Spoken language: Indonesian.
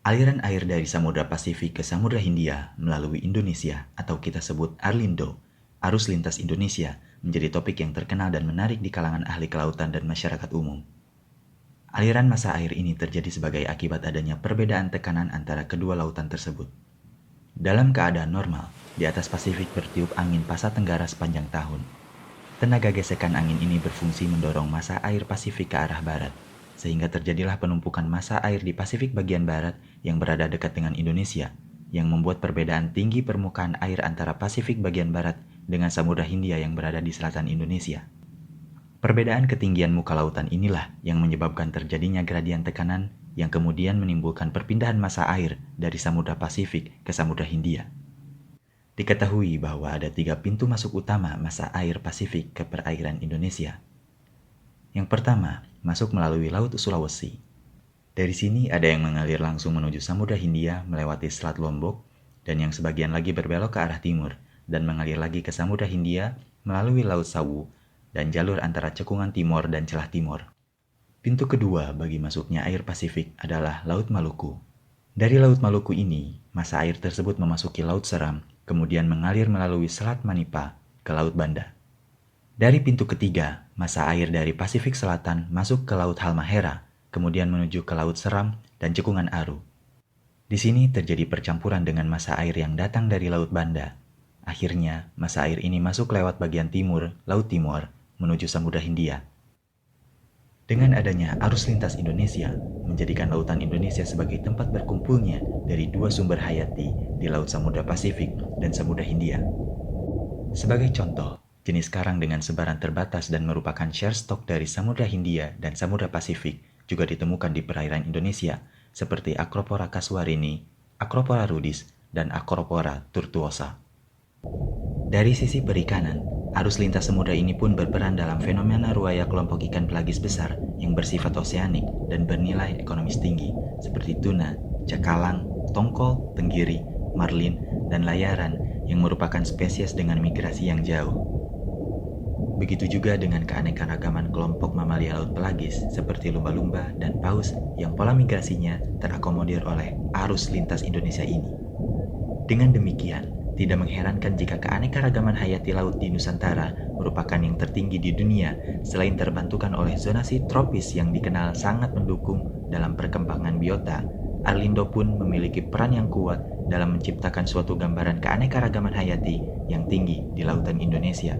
Aliran air dari Samudra Pasifik ke Samudra Hindia melalui Indonesia atau kita sebut Arlindo, arus lintas Indonesia, menjadi topik yang terkenal dan menarik di kalangan ahli kelautan dan masyarakat umum. Aliran massa air ini terjadi sebagai akibat adanya perbedaan tekanan antara kedua lautan tersebut. Dalam keadaan normal, di atas Pasifik bertiup angin pasat tenggara sepanjang tahun. Tenaga gesekan angin ini berfungsi mendorong massa air Pasifik ke arah barat, sehingga terjadilah penumpukan massa air di Pasifik bagian barat yang berada dekat dengan Indonesia, yang membuat perbedaan tinggi permukaan air antara Pasifik bagian barat dengan Samudra Hindia yang berada di selatan Indonesia. Perbedaan ketinggian muka lautan inilah yang menyebabkan terjadinya gradien tekanan yang kemudian menimbulkan perpindahan massa air dari Samudra Pasifik ke Samudra Hindia. Diketahui bahwa ada 3 pintu masuk utama massa air Pasifik ke perairan Indonesia. Yang pertama, masuk melalui Laut Sulawesi. Dari sini ada yang mengalir langsung menuju Samudra Hindia melewati Selat Lombok, dan yang sebagian lagi berbelok ke arah timur dan mengalir lagi ke Samudra Hindia melalui Laut Sawu dan jalur antara Cekungan Timor dan Celah Timor. Pintu kedua bagi masuknya air Pasifik adalah Laut Maluku. Dari Laut Maluku ini, massa air tersebut memasuki Laut Seram, kemudian mengalir melalui Selat Manipa ke Laut Banda. Dari pintu ketiga, massa air dari Pasifik Selatan masuk ke Laut Halmahera, kemudian menuju ke Laut Seram dan Cekungan Aru. Di sini terjadi percampuran dengan massa air yang datang dari Laut Banda. Akhirnya, massa air ini masuk lewat bagian timur, Laut Timor, menuju Samudra Hindia. Dengan adanya arus lintas Indonesia, menjadikan lautan Indonesia sebagai tempat berkumpulnya dari 2 sumber hayati di Laut Samudra Pasifik dan Samudra Hindia. Sebagai contoh, jenis karang dengan sebaran terbatas dan merupakan share stock dari Samudra Hindia dan Samudra Pasifik juga ditemukan di perairan Indonesia, seperti Acropora casuarini, Acropora rudis, dan Acropora tortuosa. Dari sisi perikanan, arus lintas samudra ini pun berperan dalam fenomena ruaya kelompok ikan pelagis besar yang bersifat oseanik dan bernilai ekonomis tinggi, seperti tuna, cakalang, tongkol, tenggiri, marlin, dan layaran yang merupakan spesies dengan migrasi yang jauh. Begitu juga dengan keanekaragaman kelompok mamalia laut pelagis seperti lumba-lumba dan paus yang pola migrasinya terakomodir oleh arus lintas Indonesia ini. Dengan demikian, tidak mengherankan jika keanekaragaman hayati laut di Nusantara merupakan yang tertinggi di dunia selain terbantukan oleh zonasi tropis yang dikenal sangat mendukung dalam perkembangan biota. Arlindo pun memiliki peran yang kuat dalam menciptakan suatu gambaran keanekaragaman hayati yang tinggi di lautan Indonesia.